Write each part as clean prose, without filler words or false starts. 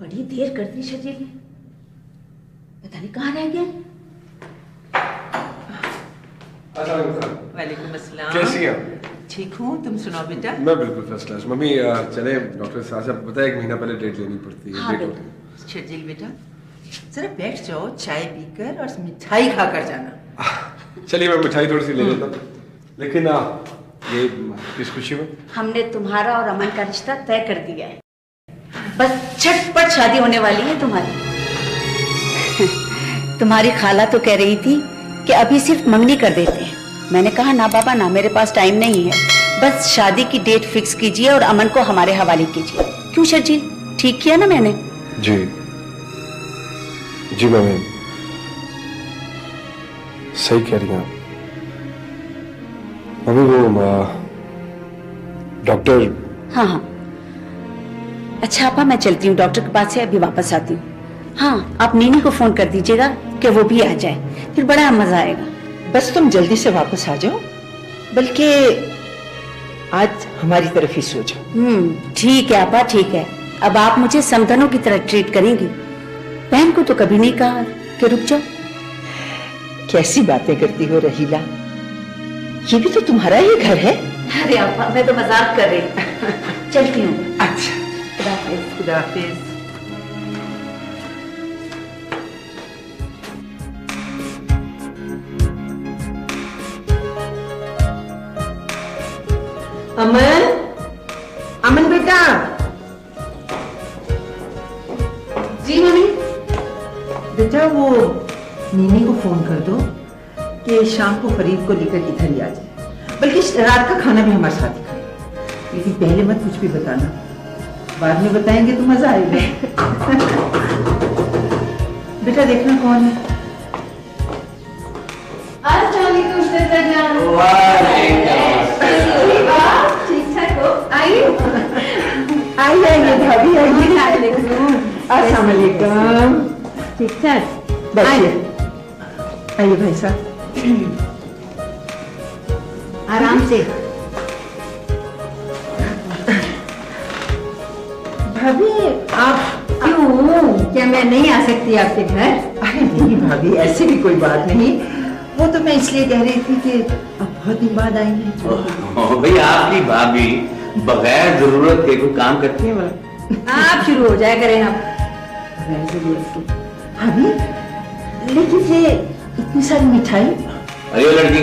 बड़ी देर कर दी शर्जील ने, पता नहीं कहाँ रह गया। वालेकुम अस्सलाम। कैसी हैं? ठीक हूँ, तुम सुनाओ बेटा। मैं बिल्कुल फर्स्ट क्लास। मम्मी चले डॉक्टर साहब से, पता है 1 महीना पहले डेट लेनी पड़ती है। हाँ, शर्जील बेटा जरा बैठ जाओ, चाय पीकर और मिठाई खाकर जाना। चलिए मैं मिठाई थोड़ी सी ले लेता हूँ, लेकिन ये किस खुशी में? हमने तुम्हारा और अमन का रिश्ता तय कर दिया है, बस झटपट शादी होने वाली है तुम्हारी। तुम्हारी खाला तो कह रही थी कि अभी सिर्फ मंगनी कर देते हैं। मैंने कहा ना बाबा ना, मेरे पास टाइम नहीं है, बस शादी की डेट फिक्स कीजिए और अमन को हमारे हवाले कीजिए। क्यों शर्जील, ठीक किया ना मैंने? जी जी मम्मी, सही कह रही हैं आप। मम्मी वो डॉक्टर। हाँ हाँ, अच्छा आपा मैं चलती हूँ, डॉक्टर के पास से अभी वापस आती हूँ। हाँ, आप नीनी को फोन कर दीजिएगा कि वो भी आ जाए, फिर बड़ा मजा आएगा। बस तुम जल्दी से वापस आ जाओ, बल्कि आज हमारी तरफ ही सो जाओ। ठीक है आपा, ठीक है। अब आप मुझे समधनों की तरह ट्रीट करेंगी। बहन को तो कभी नहीं कहा कि रुक जाओ। कैसी बातें करती हो रहीला, ये भी तो तुम्हारा ही घर है। अरे आपा मैं तो मजाक कर रही हूँ। चलती हूँ। अच्छा, खुदा हाफिज। अमन, अमन बेटा। जी मम्मी। बेटा वो नीनी को फोन कर दो कि शाम को फरीद को लेकर इधर ही आ जाए, बल्कि रात का खाना भी हमारे साथ ही खाए। लेकिन पहले मत कुछ भी बताना, बाद में बताएंगे तो मजा आएगा। बेटा देखना कौन है। ठीक ठाक हो? आइए आइए भाभी, आइए। अस्सलाम वालेकुम। ठीक ठाक। बैठिए। आइए भाई साहब, आराम से। भाभी आप क्यों, क्या मैं नहीं आ सकती आपके घर? अरे नहीं भाभी, ऐसी भी कोई बात नहीं। वो तो मैं इसलिए कह रही थी कि अब बहुत दिन बाद आई है। भाई आपकी भाभी बगैर जरूरत के कोई काम करती है बोला? आप शुरू हो जाए करें आप। भाभी लेकिन ये इतनी सारी मिठाई। अरे लड़की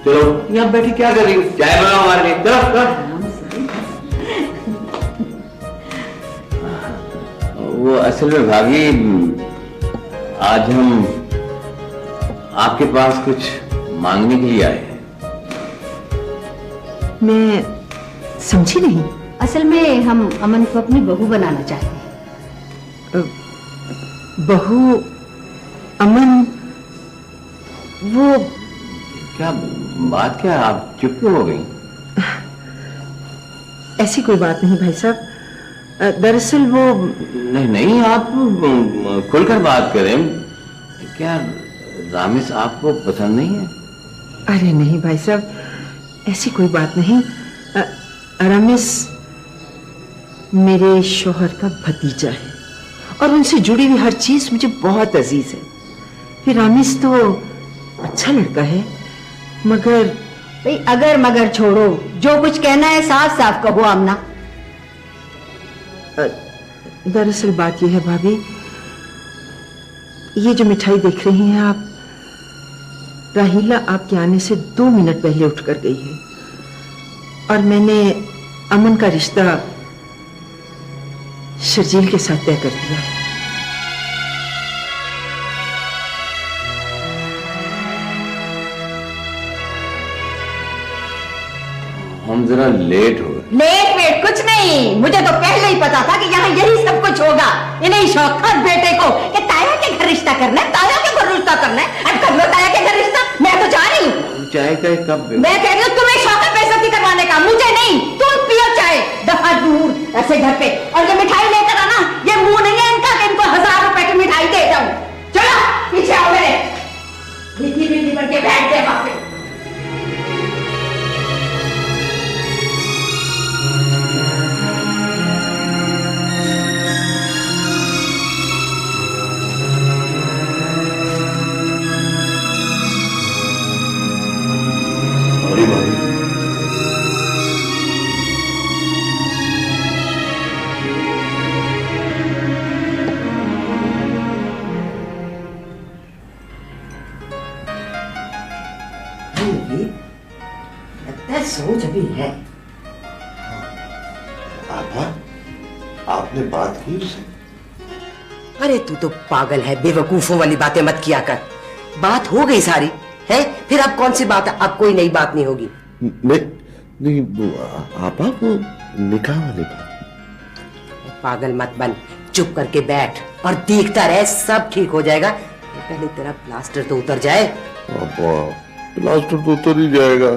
चलो, यहाँ बैठी क्या कर रही हो? चाय बनाओ हमारे लिए, चलो। वो असल में भाभी आज हम आपके पास कुछ मांगने के लिए आए हैं। मैं समझी नहीं। असल में हम अमन को अपनी बहू बनाना चाहते हैं। बहू? अमन? वो क्या बात, क्या आप चुप क्यों हो गई? ऐसी कोई बात नहीं भाई साहब, दरअसल वो नहीं आप खुलकर बात करें। क्या रामिस आपको पसंद नहीं है? अरे नहीं भाई साहब, ऐसी कोई बात नहीं। रामिस मेरे शौहर का भतीजा है और उनसे जुड़ी हुई हर चीज मुझे बहुत अजीज है। फिर रामिस तो अच्छा लड़का है, मगर भाई अगर मगर छोड़ो, जो कुछ कहना है साफ साफ कहो आमना। दरअसल बात यह है भाभी, ये जो मिठाई देख रही हैं आप, राहीला आपके आने से 2 मिनट पहले उठकर गई है और मैंने अमन का रिश्ता शर्जील के साथ तय कर दिया है। हम जरा लेट हो गए। लेट वेट कुछ नहीं, मुझे तो पहले ही पता था कि यहाँ यही सब कुछ होगा। इन्हें शौक था बेटे को कि ताया के घर रिश्ता करना है, ताया के घर रिश्ता करना है। अब कर लो ताया के घर रिश्ता, मैं तो जा रही हूँ। चाय का कब? मैं कह रही हूँ तुम्हें शौक है बेइज्जती करवाने का, मुझे नहीं। तुम पियो चाय, दफा दूर ऐसे घर पे। और ये मिठाई लेकर आना, ये मुंह नहीं है इनका कि इनको 1000 रुपए की मिठाई दे जाऊं। चलो पीछे आओ मेरे, मीठी मीठी बन के बैठ गए वहां पे। सोच अभी है। आपा, आपने बात की उससे? अरे तू तो पागल है, बेवकूफों वाली बातें मत किया कर। बात हो गई सारी है, फिर अब कौन सी बात है? अब कोई नई बात नहीं होगी। नहीं आपा, वो निकाह वाली बात। पागल मत बन, चुप करके बैठ और देखता रहे, सब ठीक हो जाएगा। पहले तेरा प्लास्टर तो उतर जाए। आपा, प्लास्टर तो उतर ही जाएगा।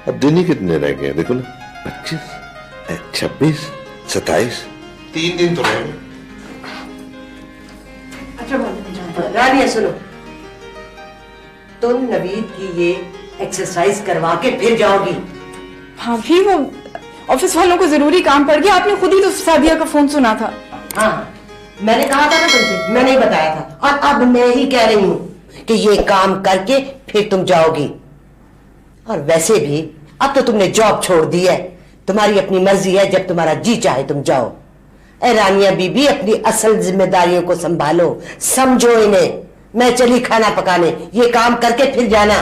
अब दिन ही कितने रह गए देखो ना, 25, 26, 27, 3 दिन तो रह गए। रानिया सुनो, तुम नवीद की ये एक्सरसाइज करवा के फिर जाओगी। भाभी वो ऑफिस वालों को जरूरी काम पड़ गया, आपने खुद ही तो सादिया का फोन सुना था। हाँ, मैंने कहा था ना तुमसे, मैंने ही बताया था, और अब मैं ही कह रही हूँ कि ये काम करके फिर तुम जाओगी। और वैसे भी अब तो तुमने जॉब छोड़ दी है, तुम्हारी अपनी मर्जी है, जब तुम्हारा जी चाहे तुम जाओ। रानिया बीबी, अपनी असल जिम्मेदारियों को संभालो, समझो इन्हें। मैं चली खाना पकाने, ये काम करके फिर जाना।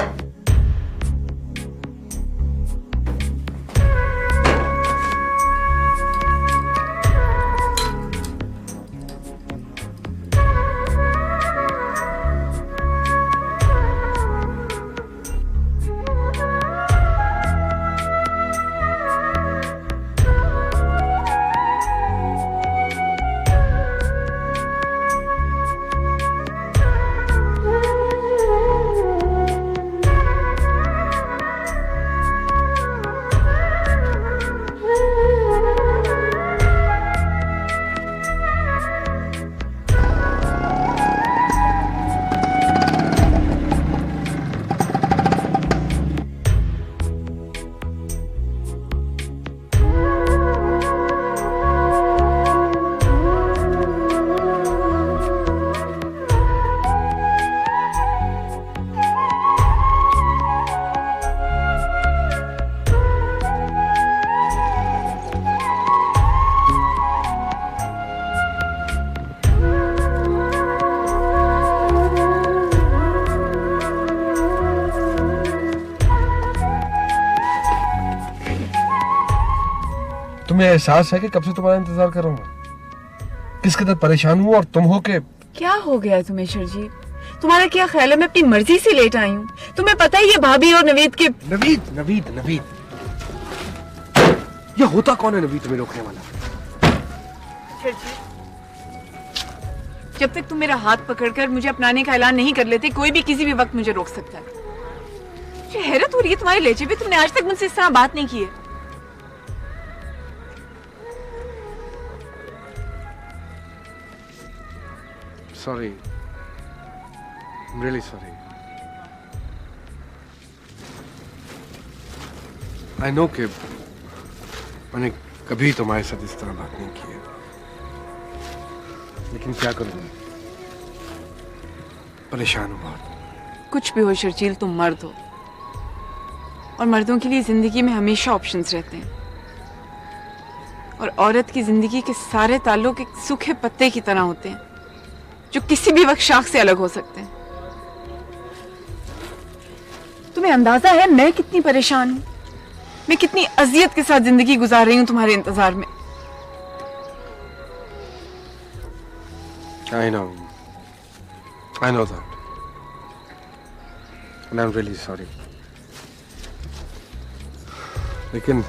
तुम्हें एहसास है कि कब से तुम्हारा इंतजार कर रहा हूँ, किस कदर परेशान हूँ, और तुम हो के क्या हो गया है तुम्हें शर्जी? तुम्हारा क्या ख्याल है मैं अपनी मर्जी से लेट आई हूँ? तुम्हें पता ही है भाभी और नवीद के। नवीद नवीद नवीद, ये होता कौन है नवीद तुम्हें रोकने वाला? शर्जी, जब तक तुम मेरा हाथ पकड़कर मुझे अपनाने का ऐलान नहीं कर लेते, कोई भी किसी भी वक्त मुझे रोक सकता है। मुझे हैरत हो रही है तुम्हारे लहजे पे, तुमने आज तक मुझसे इस तरह बात नहीं की है। Sorry, I'm really sorry. I know कि मैंने कभी तुम्हारे साथ इस तरह बात नहीं की है, लेकिन क्या करूँ, परेशान हूँ बहुत। कुछ भी हो शर्जील, तुम मर्द हो, और मर्दों के लिए जिंदगी में हमेशा ऑप्शंस रहते हैं, और औरत की जिंदगी के सारे ताल्लुक एक सूखे पत्ते की तरह होते हैं जो किसी भी वक्त शाख से अलग हो सकते हैं। तुम्हें अंदाजा है मैं कितनी परेशान हूं, मैं कितनी अजियत के साथ जिंदगी गुजार रही हूं तुम्हारे इंतजार में। I know that, and I'm really sorry. लेकिन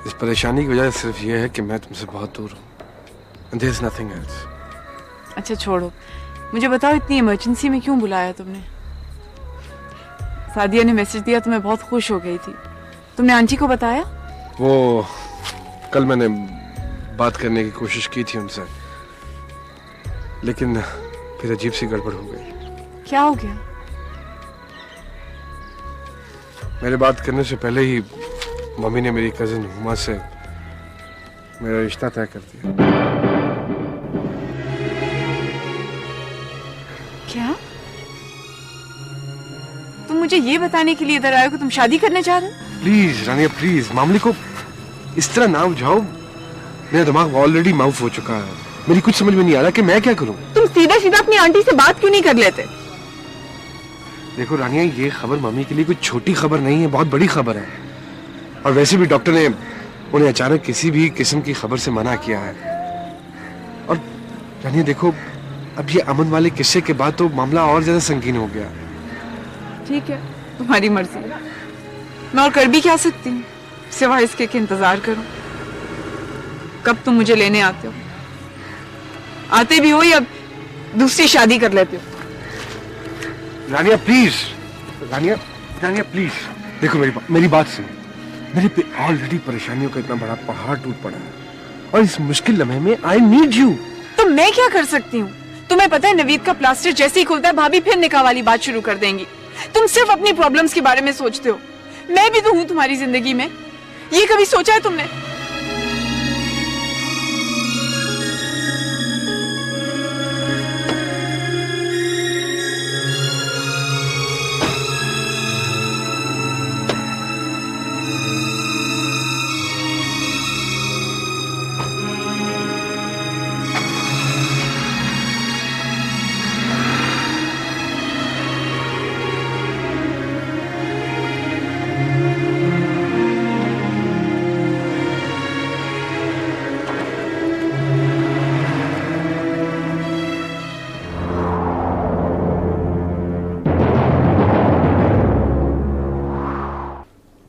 इस परेशानी की वजह सिर्फ ये है कि मैं तुमसे बहुत दूर हूँ, and there's nothing else. अच्छा छोड़ो, मुझे बताओ इतनी इमरजेंसी में क्यों बुलाया तुमने? सादिया ने मैसेज दिया तो मैं बहुत खुश हो गई थी। तुमने आंटी को बताया? वो कल मैंने बात करने की कोशिश की थी उनसे, लेकिन फिर अजीब सी गड़बड़ हो गई। क्या हो गया? मेरे बात करने से पहले ही मम्मी ने मेरी कजिन हुमा से मेरा रिश्ता तय कर दिया। क्या? तुम मुझे ये बताने के लिए इधर आए हो कि तुम शादी करने जा रहे हो? प्लीज रानिया, प्लीज मामले को इस तरह ना उलझाओ। मेरा दिमाग ऑलरेडी माउफ हो चुका है, मेरी कुछ समझ में नहीं आ रहा कि मैं क्या करूं। तुम सीधा सीधा अपनी आंटी से बात क्यों नहीं कर लेते? देखो रानिया, ये खबर मम्मी के लिए कोई छोटी खबर नहीं है, बहुत बड़ी खबर है। और वैसे भी डॉक्टर ने उन्हें अचानक किसी भी किस्म की खबर से मना किया है। और रानिया देखो, अब ये अमन वाले किस्से के बाद तो मामला और ज्यादा संगीन हो गया। ठीक है, तुम्हारी मर्जी। मैं और कर भी क्या सकती हूँ सिवाय इसके कि इंतजार करूं। कब तुम मुझे लेने आते हो? आते भी हो या दूसरी शादी कर लेते हो? रानिया प्लीज, रानिया प्लीज, देखो मेरी बात सुनो। मेरे पे ऑलरेडी परेशानियों का इतना बड़ा पहाड़ टूट पड़ा है और इस मुश्किल लम्हे में आई नीड यू। तो मैं क्या कर सकती हूँ? तुम्हें पता है नवीद का प्लास्टर जैसे ही खुलता है भाभी फिर निकाह वाली बात शुरू कर देंगी। तुम सिर्फ अपनी प्रॉब्लम्स के बारे में सोचते हो। मैं भी तो हूँ तुम्हारी जिंदगी में, ये कभी सोचा है तुमने?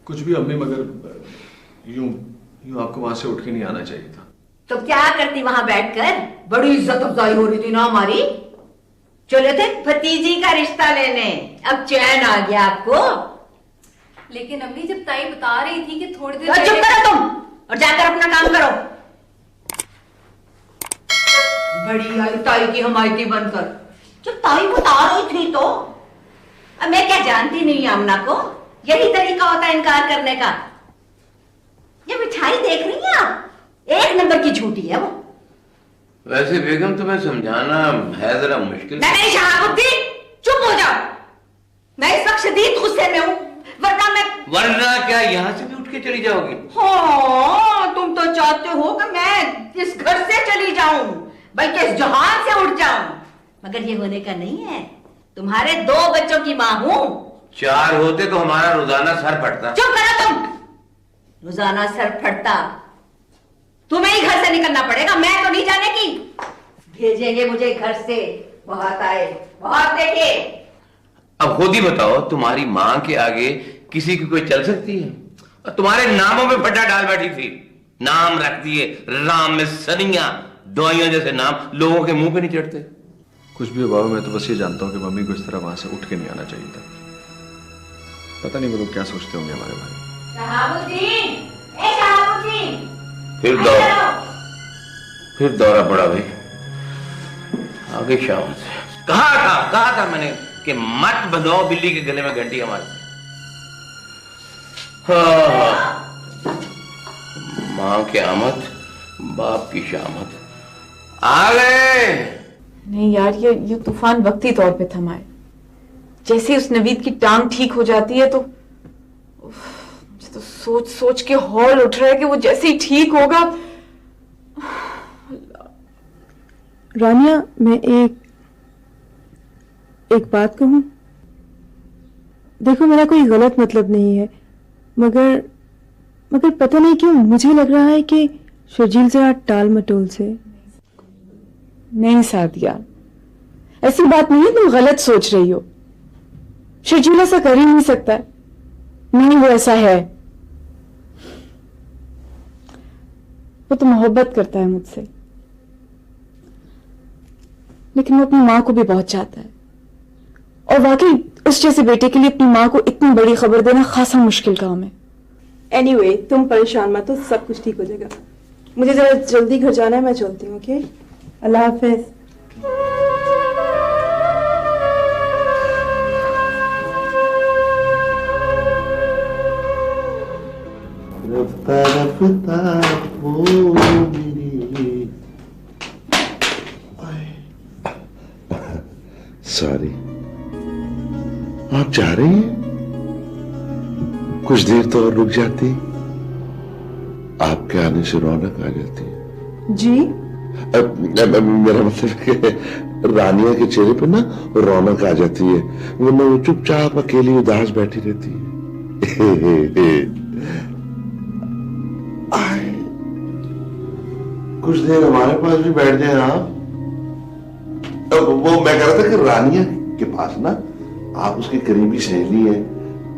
कुछ भी अम्मी, मगर यूं आपको वहां से उठ के नहीं आना चाहिए था। तो क्या करती वहां बैठकर? बड़ी इज्जत अफजाई हो रही थी ना हमारी। चले थे भतीजी का रिश्ता लेने, अब चैन आ गया आपको। लेकिन अम्मी जब ताई बता रही थी कि थोड़ी देर तो चुप करो तुम और जाकर अपना काम करो। बड़ी आई ताई की हमायती बनकर। जब ताई बता रही थी तो अब मैं क्या जानती नहीं आमना को? यही तरीका होता है इनकार करने का। ये मिठाई देख रही हैं आप? एक नंबर की झूठी है वो। वैसे बेगम तुम्हें समझाना है जरा मुश्किल। मैं नहीं शहाबुद्दीन, चुप हो जाओ। मैं इस वक्त शदीद गुस्से में हूँ, वरना क्या यहाँ से भी उठ के चली जाओगी? हाँ, तुम तो चाहते हो कि मैं इस घर से चली जाऊं, बल्कि इस जहान से उठ जाऊं। मगर ये होने का नहीं है। तुम्हारे 2 बच्चों की माँ हूं। 4 होते तो हमारा रोजाना सर फटता। चुप करो तुम। रोजाना सर फटता तुम्हें ही घर से निकलना पड़ेगा, मैं तो नहीं जाने की। भेजेंगे मुझे घर से, बहुत आए बहुत देखे। अब खुद ही बताओ, तुम्हारी माँ के आगे किसी की कोई चल सकती है? और तुम्हारे नामों पे फटा डाल बैठी थी। नाम रख दिए राम में सनिया, दवाइयों जैसे नाम लोगों के मुंह पे नहीं चढ़ते। कुछ भी बाबा, मैं तो बस ये जानता हूँ कि मम्मी को इस तरह वहां से उठ के नहीं आना चाहिए था। पता नहीं वो लोग क्या सोचते होंगे हमारे बारे में। शहाबुद्दीन, ए शहाबुद्दीन, फिर दौरा पड़ा भाई। आगे शाम से कहा था मैंने कि मत बंधवाओ बिल्ली के गले में घंटी हमारे से। माँ की आमद, बाप की शामत। आ गए। नहीं यार, ये तूफान वक्ती तौर पे थमा है। जैसे उस नवीद की टांग ठीक हो जाती है तो मुझे तो सोच सोच के हौल उठ रहा है कि वो जैसे ही ठीक होगा। रानिया, मैं एक बात कहूं? देखो, मेरा कोई गलत मतलब नहीं है, मगर पता नहीं क्यों मुझे लग रहा है कि शर्जील जरा टाल मटोल से। नहीं सादिया, ऐसी बात नहीं है, तुम गलत सोच रही हो। शर्जील ऐसा कर ही नहीं सकता है। नहीं, वो ऐसा है। वो तो मोहब्बत करता है मुझसे, लेकिन वो अपनी माँ को भी बहुत चाहता है। और वाकई उस जैसे बेटे के लिए अपनी माँ को इतनी बड़ी खबर देना खासा मुश्किल काम है। एनीवे, तुम परेशान मत हो, सब कुछ ठीक हो जाएगा। मुझे जरा जल्दी घर जाना है, मैं चलती हूँ। ओके, अल्लाह हाफिज। सॉरी, आप जा रही हैं? कुछ देर तो और रुक जाती, आपके आने से रौनक आ जाती। जी? मेरा मतलब कि रानिया के चेहरे पे ना रौनक आ जाती है, वरना वो चुपचाप अकेली उदास बैठी रहती है। आए, कुछ देर हमारे पास भी बैठ जाए आप। वो मैं कह रहा था कि रानिया के पास ना आप उसकी करीबी सहेली है,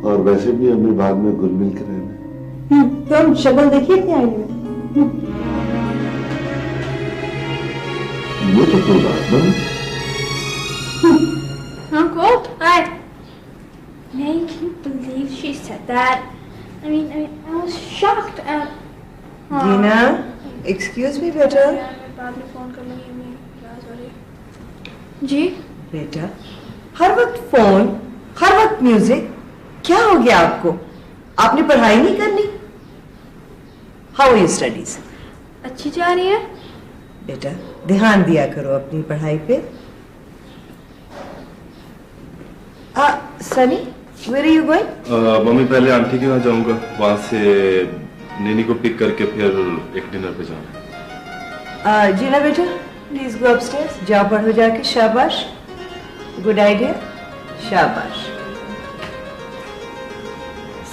और वैसे भी हमें बाद में घुल मिल के रहना। तो हम शक्ल देखिए क्या आईने में। ये तो कोई बात नहीं। Uncle, I can't believe she said that. I mean, I was shocked at. Jeena, excuse me बेटा। बाद में फोन कर लूंगी मैं। सॉरी। जी। बेटा, हर वक्त फोन, हर वक्त म्यूजिक, क्या हो गया आपको? आपने पढ़ाई नहीं करनी? How are your studies? अच्छी जा रही है। बेटा, ध्यान दिया करो अपनी पढ़ाई पे। Sunny, where are you going? Mummy पहले आंटी के वहाँ जाऊंगा, वहां से नैनी को पिक करके फिर एक डिनर पे जाना। जीना बेटा, प्लीज गो अपस्टेयर्स, जाओ पढ़ो जाके। शाबाश, गुड आइडिया, शाबाश।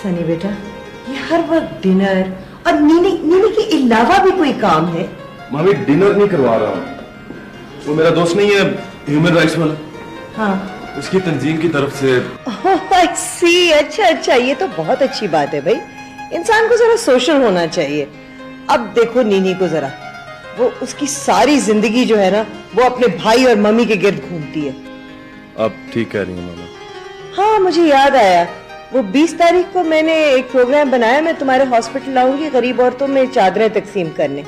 सनी बेटा, ये हर वक्त डिनर और नीनी के अलावा भी कोई काम है? मम्मी डिनर नहीं करवा रहा हूँ, वो मेरा दोस्त नहीं है ह्यूमन राइट्स वाला, हाँ उसकी तंजीम की तरफ से। सी, अच्छा, ये तो बहुत अच्छी बात है भाई। इंसान को जरा सोशल होना चाहिए। अब देखो नीनी को जरा, वो उसकी सारी जिंदगी जो है ना, वो अपने भाई और मम्मी के गिर्द घूमती है। आप ठीक कह रही हैं मामा। हाँ, मुझे याद आया, वो 20 तारीख को मैंने एक प्रोग्राम बनाया, मैं तुम्हारे हॉस्पिटल आऊंगी गरीब औरतों में चादरें तकसीम करने।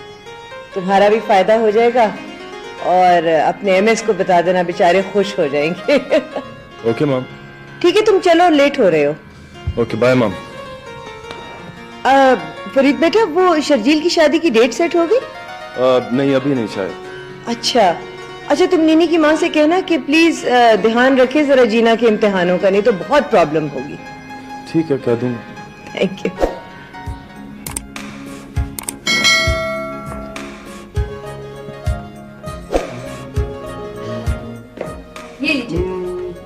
तुम्हारा भी फायदा हो जाएगा और अपने एमएस को बता देना, बेचारे खुश हो जाएंगे। Okay ma'am. ठीक है, तुम चलो, लेट हो रहे हो। Okay bye ma'am. फरीद बेटा, वो शर्जील की शादी की डेट सेट होगी? नहीं, अभी नहीं शायद। अच्छा, तुम नीनी की माँ से कहना कि प्लीज ध्यान रखे जरा जीना के इम्तिहानों का, नहीं तो बहुत प्रॉब्लम होगी। ठीक है, कह दूंगा। Thank you. ये लीजिए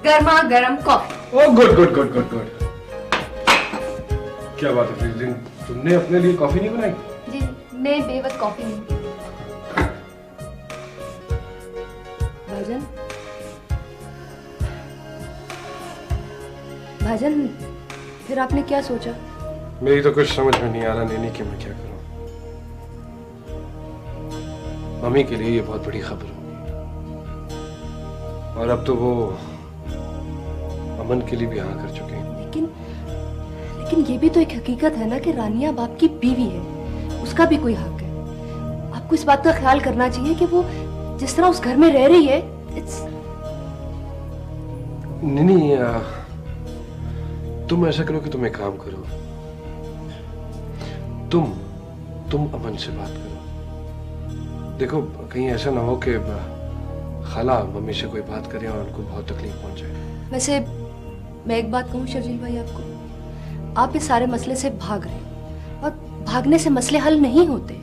गर्मा गर्म coffee. Oh good good good good good. क्या बात है फ्रीजिंग, तुमने अपने लिए कॉफी नहीं बनाई? जी, मैं बेवत कॉफी नहीं पीती। भाजन, फिर आपने क्या सोचा? मेरी तो कुछ समझ में नहीं आ रहा नैनी कि मैं क्या करूं। मम्मी के लिए ये बहुत बड़ी खबर होगी, और अब तो वो अमन के लिए भी हाँ कर चुके हैं। लेकिन ये भी तो एक हकीकत है ना कि रानिया बाप की बीवी है, उसका भी कोई हक है। आपको इस बात का ख्याल करना चाहिए कि वो जिस तरह उस घर में रह रही है, नहीं, तुम ऐसा करो कि तुम एक काम करो, तुम अमन से बात करो। देखो, कहीं ऐसा ना हो कि खाला मम्मी से कोई बात करे और उनको बहुत तकलीफ पहुंचे। वैसे मैं एक बात कहूँ शर्जील भाई आपको, आप इस सारे मसले से भाग रहे हैं और भागने से मसले हल नहीं होते।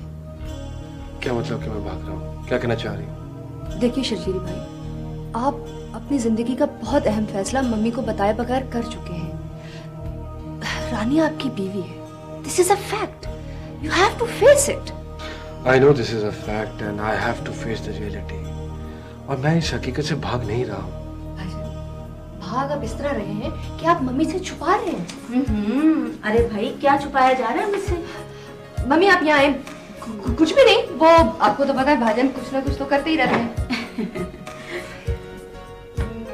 क्या मतलब कि मैं भाग रहा हूँ? क्या कहना चाह रही हूँ? देखिए शर्जील भाई, आप अपनी जिंदगी का बहुत अहम फैसला मम्मी को बताए बगैर कर चुके हैं। रानिया आपकी बीवी है, this is a fact, you have to face it. I know this is a fact and I have to face the reality. और मैं इस हकीकत से भाग नहीं रहा हूँ। भाग आप इस तरह रहे हैं कि आप मम्मी से छुपा रहे हैं। अरे भाई, क्या छुपाया जा रहा है मुझसे? मम्मी आप यहाँ आए, कुछ भी नहीं, वो आपको तो पता है भाजन कुछ ना कुछ तो करते ही रहते हैं।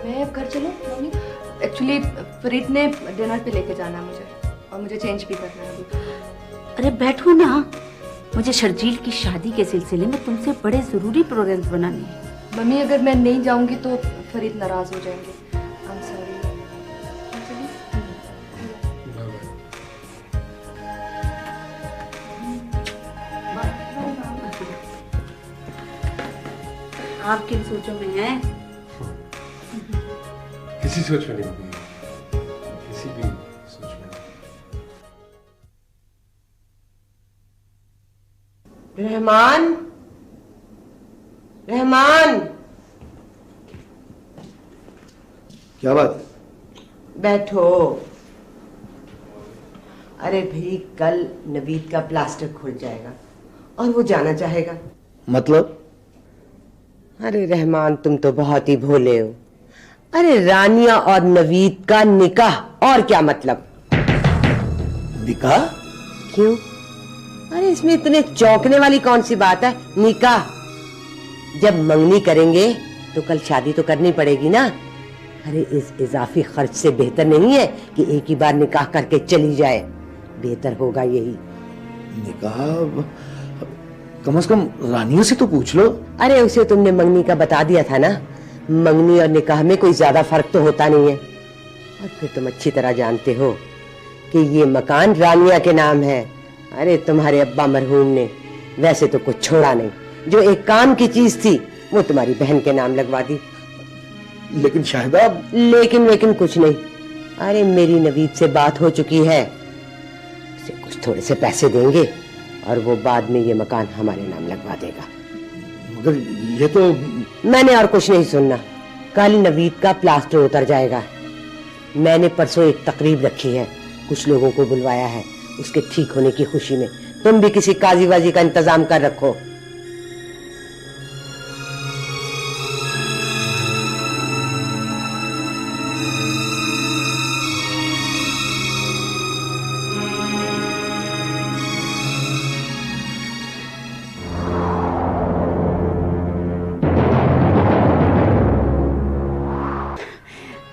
मैं अब घर चलूं मम्मी? एक्चुअली फरीद ने डिनर पे लेके जाना है मुझे, और मुझे चेंज भी करना है अभी। अरे बैठो ना, मुझे शर्जील की शादी के सिलसिले में तुमसे बड़े जरूरी प्रोग्राम्स बनाने हैं। मम्मी अगर मैं नहीं जाऊंगी तो फरीद नाराज हो जाएंगे। I am sorry. आप किन सोचों में हैं? किसी सोच में नहीं, किसी भी सोच में नहीं। रहमान, क्या बात? बैठो। अरे भाई कल नवीद का प्लास्टर खुल जाएगा और वो जाना चाहेगा। मतलब? अरे रहमान तुम तो बहुत ही भोले हो। अरे रानिया और नवीद का निकाह, और क्या मतलब? निकाह? क्यों? अरे इसमें इतने चौंकने वाली कौन सी बात है? निकाह। जब मंगनी करेंगे तो कल शादी तो करनी पड़ेगी ना। अरे इस इजाफी खर्च से बेहतर नहीं है कि एक ही बार निकाह करके चली जाए। बेहतर होगा यही। निकाह? कम से कम रानियों से तो पूछ लो। अरे उसे तुमने मंगनी का बता दिया था ना। मंगनी और निकाह में कोई ज्यादा फर्क तो होता नहीं है। और फिर तुम अच्छी तरह जानते हो कि ये मकान रानिया के नाम है। अरे तुम्हारे अब्बा मरहूम ने वैसे तो कुछ छोड़ा नहीं, जो एक काम की चीज थी वो तुम्हारी बहन के नाम लगवा दी। लेकिन शाहिदा। लेकिन कुछ नहीं। अरे मेरी नवीद से बात हो चुकी है, उसे कुछ थोड़े से पैसे देंगे और वो बाद में ये मकान हमारे नाम लगवा देगा। मगर ये तो मैंने और कुछ नहीं सुनना। कल नवीद का प्लास्टर उतर जाएगा। मैंने परसों एक तकरीब रखी है, कुछ लोगों को बुलवाया है उसके ठीक होने की खुशी में। तुम भी किसी काजी वाजी का इंतजाम कर रखो।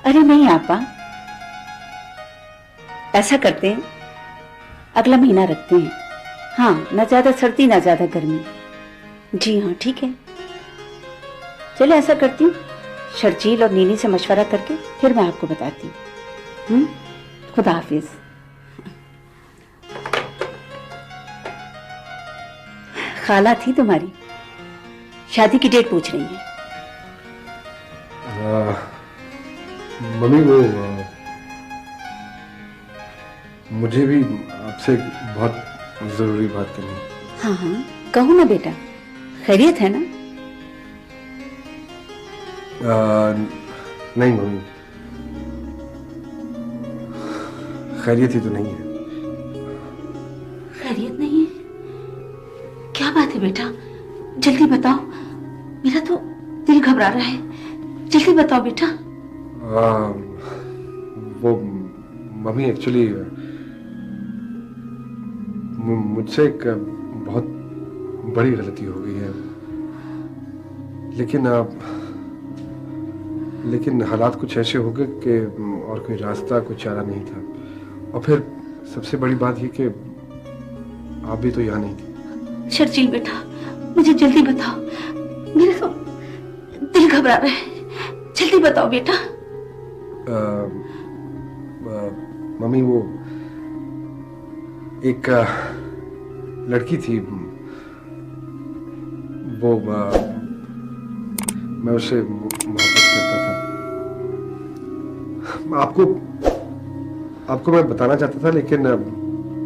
अरे नहीं आपा, ऐसा करते हैं अगला महीना रखते हैं। हाँ, ना ज्यादा सर्दी ना ज्यादा गर्मी। जी हाँ ठीक है। चलो ऐसा करती हूँ, शर्जील और नीनी से मशवरा करके फिर मैं आपको बताती हूँ। खुदा हाफिज। खाला थी तुम्हारी, शादी की डेट पूछ रही है। मम्मी वो मुझे भी आपसे बहुत जरूरी बात करनी है। हाँ हाँ कहो ना बेटा, खैरियत है ना? नहीं मम्मी, खैरियत ही तो नहीं है। खैरियत नहीं है? क्या बात है बेटा, जल्दी बताओ, मेरा तो दिल घबरा रहा है। जल्दी बताओ बेटा। वो मम्मी एक्चुअली मुझसे एक बहुत बड़ी गलती हो गई है, लेकिन हालात कुछ ऐसे हो गए कि और कोई रास्ता कोई चारा नहीं था। और फिर सबसे बड़ी बात ये कि आप भी तो यहाँ नहीं थी। शर्जील बेटा मुझे जल्दी बताओ, मेरा तो दिल घबरा रहा है। जल्दी बताओ बेटा। मम्मी वो एक लड़की थी, वो मैं उससे मोहब्बत करता था। आपको मैं बताना चाहता था, लेकिन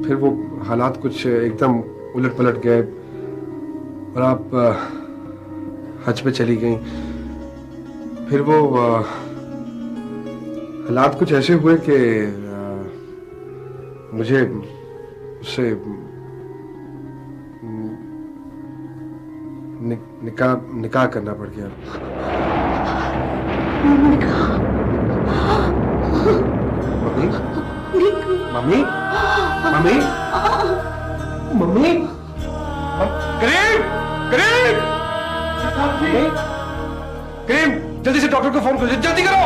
फिर वो हालात कुछ एकदम उलट पलट गए और आप हज पे चली गई। फिर वो हालात कुछ ऐसे हुए कि मुझे उससे निकाह करना पड़ गया। मम्मी मम्मी मम्मी मम्मी करीम करीम करीम जल्दी से डॉक्टर को फोन करो, जल्दी करो।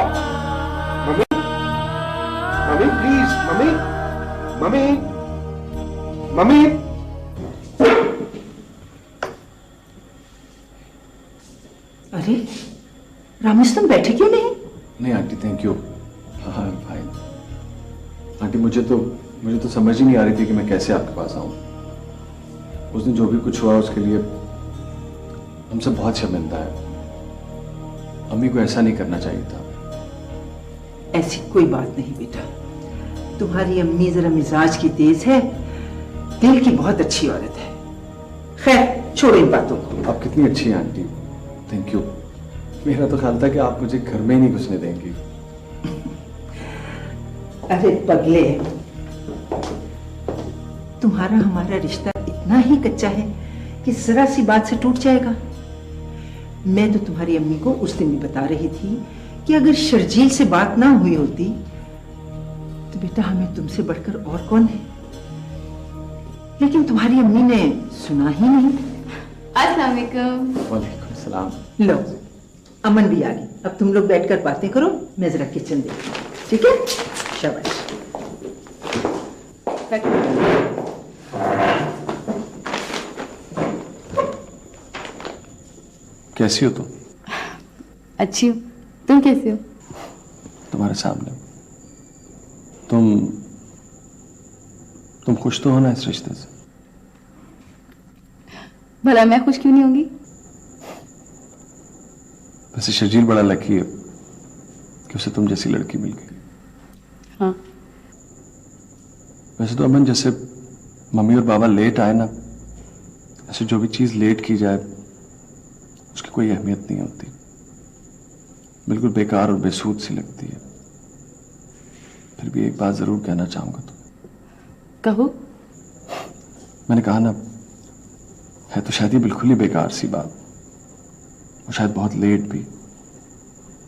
Mummy mummy please, mummy mummy mummy. अरे रामेश तुम बैठे क्यों नहीं? नहीं आंटी थैंक यू। हाँ भाई आंटी मुझे तो समझ ही नहीं आ रही थी कि मैं कैसे आपके पास आऊं। उस दिन जो भी कुछ हुआ उसके लिए हमसे बहुत शर्मिंदा है। अम्मी को ऐसा नहीं करना चाहिए था। ऐसी कोई बात नहीं बेटा, तुम्हारी अम्मी जरा मिजाज की तेज है, दिल की बहुत अच्छी औरत है। खैर छोड़ो इन बातों को। आप कितनी अच्छी हैं आंटी, थैंक यू। मेरा तो ख्याल था कि आप मुझे घर में ही नहीं घुसने देंगी। अरे पगले, तुम्हारा हमारा रिश्ता इतना ही कच्चा है कि जरा सी बात से टूट जाएगा। मैं तो तुम्हारी अम्मी को उस दिन भी बता रही थी कि अगर शर्जील से बात ना हुई होती तो बेटा हमें तुमसे बढ़कर और कौन है, लेकिन तुम्हारी अम्मी ने सुना ही नहीं। अस्सलाम वालेकुम। वालेकुम सलाम। लो, अमन भी आ गई। अब तुम लोग बैठकर बातें करो, मैं जरा किचन देखती हूँ, ठीक है? शाबाश। कैसी हो तुम? अच्छी हूँ, तुम कैसे हो? तुम्हारे सामने। तुम खुश तो हो ना इस रिश्ते से? भला मैं खुश क्यों नहीं होंगी? वैसे शर्जील बड़ा लकी है कि उसे तुम जैसी लड़की मिल गई। हाँ। वैसे तो अमन, जैसे मम्मी और बाबा लेट आए ना, ऐसे जो भी चीज लेट की जाए उसकी कोई अहमियत नहीं होती, बिल्कुल बेकार और बेसूद सी लगती है। फिर भी एक बात जरूर कहना चाहूंगा तुम्हें। कहो। मैंने कहा ना, है तो शायद ये बिल्कुल ही बेकार सी बात, और शायद बहुत लेट भी,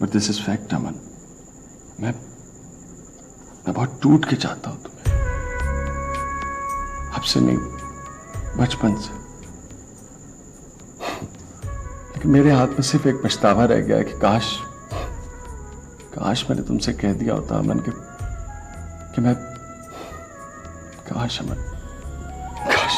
बट दिस इज फैक्ट अमन। मैं बहुत टूट के चाहता हूं तुम्हें, अब से नहीं, बचपन से। लेकिन मेरे हाथ में सिर्फ एक पछतावा रह गया है कि काश मैंने तुमसे कह दिया होता अमन कि मैं, काश अमन, काश।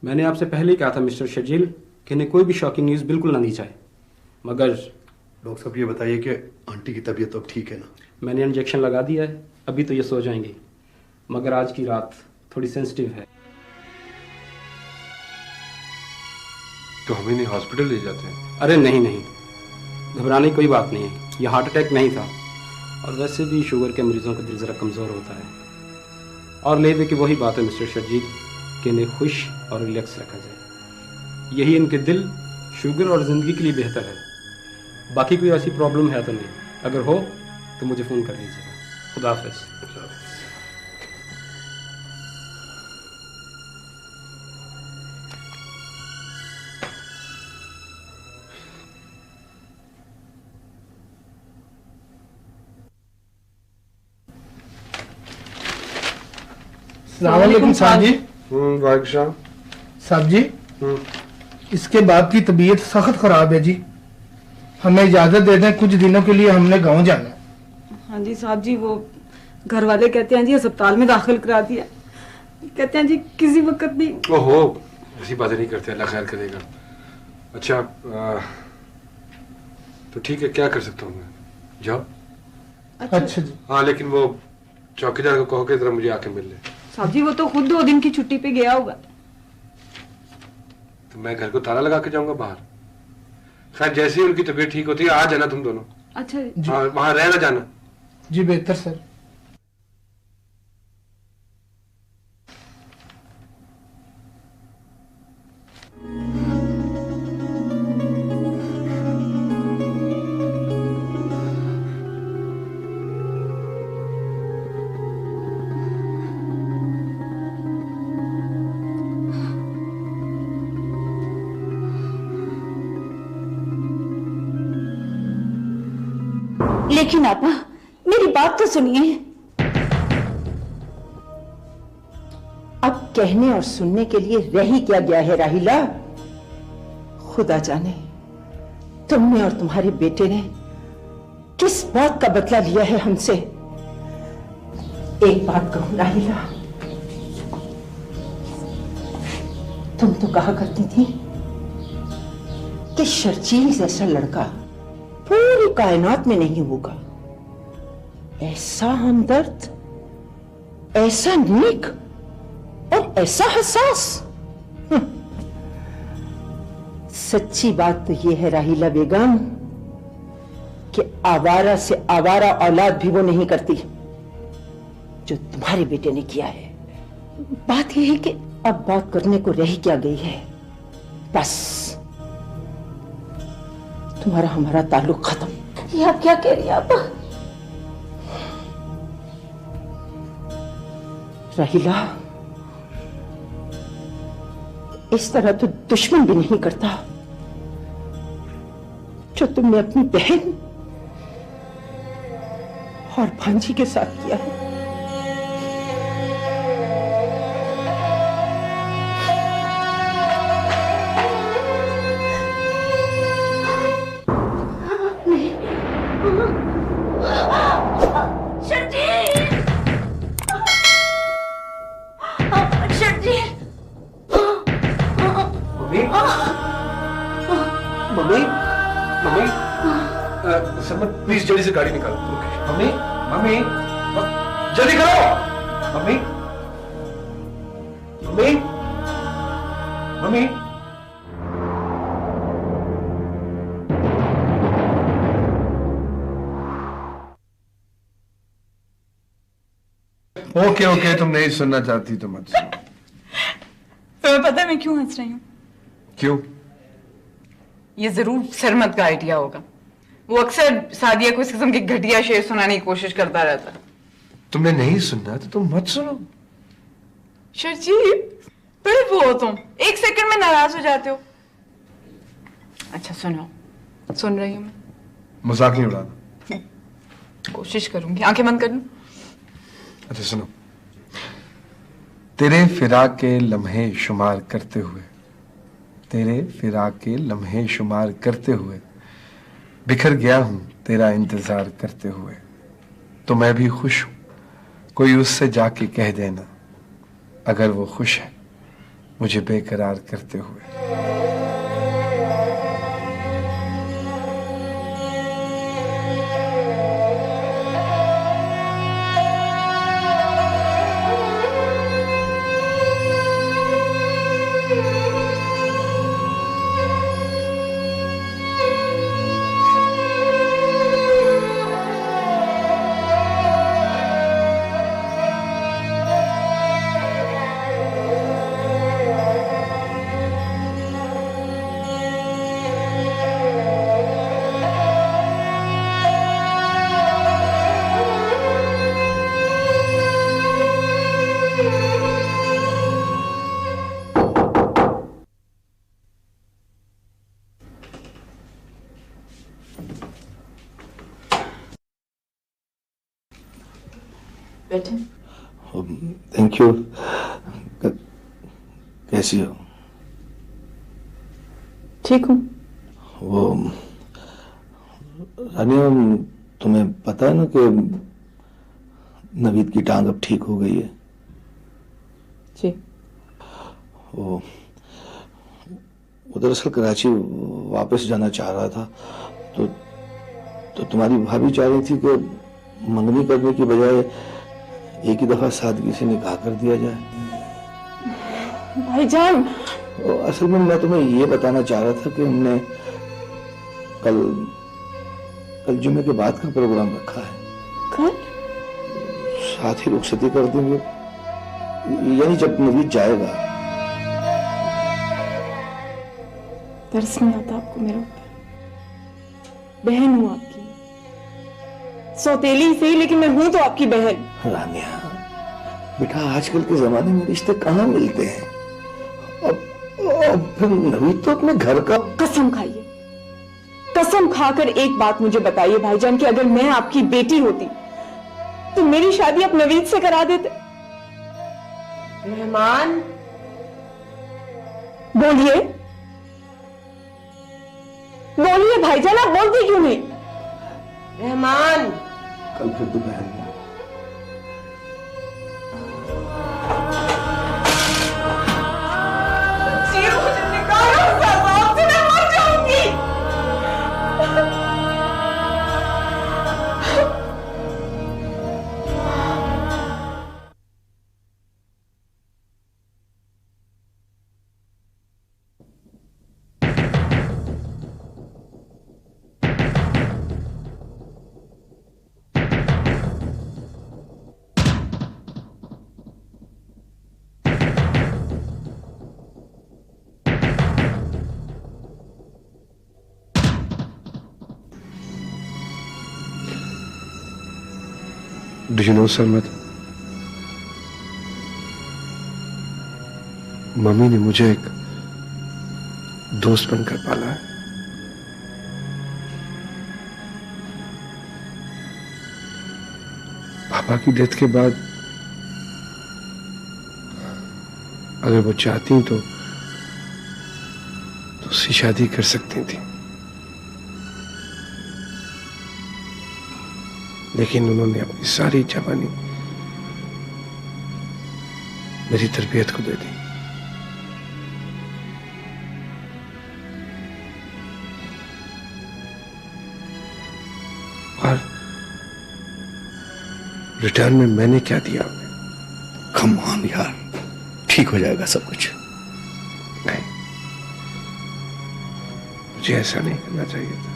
मैंने आपसे पहले ही कहा था मिस्टर शर्जील कि इन्हें कोई भी शॉकिंग न्यूज़ बिल्कुल ना दी जाए, मगर डॉक्टर साहब ये बताइए कि आंटी की तबीयत तो अब ठीक है ना? मैंने इंजेक्शन लगा दिया है, अभी तो ये सो जाएंगी, मगर आज की रात थोड़ी सेंसिटिव है। तो हम इन्हें हॉस्पिटल ले जाते हैं? अरे नहीं, घबराने की कोई बात नहीं है, यह हार्ट अटैक नहीं था, और वैसे भी शुगर के मरीजों का दिल ज़रा कमज़ोर होता है। और ले दे कि वही बात है मिस्टर शर्जील कि इन्हें खुश और रिलैक्स रखा जाए, यही इनके दिल, शुगर और ज़िंदगी के लिए बेहतर है। बाकी कोई ऐसी प्रॉब्लम है तो नहीं, अगर हो तो मुझे फ़ोन कर लीजिएगा। खुदा हाफ़िज़। अस्सलामुअलैकुम साहब जी। वालेकुम साहब जी, इसके बाद की तबीयत सख्त खराब है जी, हमें इजाजत दे दें, कुछ दिनों के लिए हमने गांव जाना है। हाँ जी साहब जी, वो घर वाले कहते हैं जी अस्पताल में दाखिल करा दिया, कहते हैं जी किसी वक्त भी। ओहो, ऐसी बातें नहीं करते, अल्लाह खैर करेगा। अच्छा, तो ठीक है, क्या कर सकता हूँ मैं? जाओ। अच्छा जी। हाँ, लेकिन वो चौकीदार को कहो कि जरा मुझे आके मिल ले। साहब जी वो तो खुद 2 दिन की छुट्टी पे गया होगा। तो मैं घर को ताला लगा के जाऊंगा बाहर? खैर, जैसे ही उनकी तबीयत ठीक होती है आ जाना तुम दोनों। अच्छा जी। हाँ, वहां रहना जाना। जी बेहतर सर। लेकिन आपा, मेरी बात तो सुनिए। अब कहने और सुनने के लिए रह ही क्या गया है राहिला? खुदा जाने तुमने और तुम्हारे बेटे ने किस बात का बदला लिया है हमसे। एक बात कहूं राहिला, तुम तो कहा करती थी कि शर्जील जैसा लड़का पूरी कायनात में नहीं होगा। ऐसा हमदर्द, ऐसा नेक और ऐसा हसास। सच्ची बात तो यह है राहिला बेगम कि आवारा से आवारा औलाद भी वो नहीं करती। तुम्हारे बेटे ने किया है। बात यह है कि अब बात करने को रह क्या गई है, बस तुम्हारा हमारा ताल्लुक खत्म। ये आप क्या कह रही हैं आप? राहिला, इस तरह तो दुश्मन भी नहीं करता जो तुमने अपनी बहन और भांजी के साथ किया है। मम्मी, मम्मी, समर प्लीज जल्दी से गाड़ी निकालो। मम्मी, मम्मी, जल्दी करो। Mummy, mummy, mummy. Okay okay, तुम नहीं सुनना चाहती तो मत सुनो। तुम्हें पता है मैं क्यों हंस रही हूँ? क्यों? ये जरूर सरमत का आइडिया होगा। वो अक्सर सादिया को इस किस्म के घटिया शेर सुनाने की कोशिश करता रहता है। तुमने नहीं सुनना तो तुम मत सुनो। शर्जील, बड़े वो हो तुम, एक सेकंड में नाराज हो जाते हो। अच्छा सुनो, सुन रही हूँ मैं। मजाक नहीं उड़ाना। कोशिश करूंगी, आंखें बंद कर लूं। अच्छा सुनो। तेरे फिराक के लम्हे शुमार करते हुए, तेरे फिराक के लम्हे शुमार करते हुए बिखर गया हूं तेरा इंतजार करते हुए। तो मैं भी खुश हूं, कोई उससे जाके कह देना अगर वो खुश है मुझे बेकरार करते हुए। बैठे। Thank you. कैसी हो? ठीक हूँ। वो रानिया, तुम्हें पता है ना कि नवीद की टांग अब ठीक हो गई है? जी। वो दरअसल कराची वापस जाना चाह रहा था, तो तुम्हारी भाभी चाह रही थी कि मंगनी करने की बजाय एक ही दफा सादगी से निकाह कर दिया जाए। भाईजान, असल में मैं तुम्हें ये बताना चाह रहा था कि हमने कल जुमे के बाद का प्रोग्राम रखा है। कल? साथ ही रुखसती कर देंगे, यानी जब नवीद जाएगा। तरस नहीं आता आपको मेरे ऊपर? बहन हूं आपकी, सौतेली सही लेकिन मैं हूं तो आपकी बहन। रानिया बेटा, आजकल के जमाने में रिश्ते कहाँ मिलते हैं। अब फिर नवीद तो अपने घर का। कसम खाइए, कसम खाकर एक बात मुझे बताइए भाईजान कि अगर मैं आपकी बेटी होती तो मेरी शादी आप नवीद से करा देते? रहमान, बोलिए बोलिए भाईजान, आप बोलते क्यों नहीं? रहमान, कल फिर दोपहर में। डू यू नो सरमत, मम्मी ने मुझे एक दोस्त बनकर पाला है। पापा की डेथ के बाद अगर वो चाहती तो उससे शादी कर सकती थी, लेकिन उन्होंने अपनी सारी जवानी मेरी तरबियत को दे दी। और रिटर्न में मैंने क्या दिया उन्हें? कम ऑन यार, ठीक हो जाएगा सब कुछ। नहीं, मुझे ऐसा नहीं करना चाहिए था।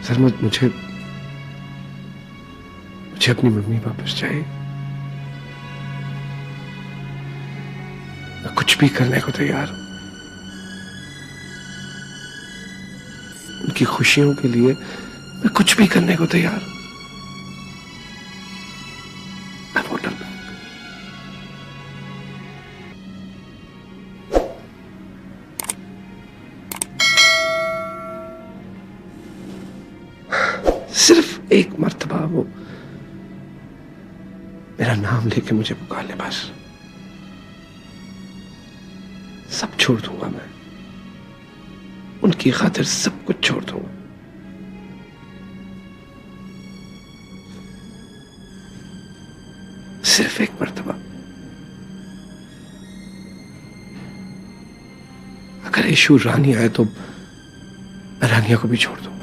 सरमत, मुझे अपनी मम्मी वापस चाहिए। मैं कुछ भी करने को तैयार हूं। उनकी खुशियों के लिए मैं कुछ भी करने को तैयार हूं। I want her back. सिर्फ एक मर्तबा वो मेरा नाम लेके मुझे पुकार ले, बस। सब छोड़ दूंगा मैं, उनकी खातिर सब कुछ छोड़ दूंगा। सिर्फ एक मर्तबा। अगर इशू रानी आए तो मैं रानिया को भी छोड़ दूंगा।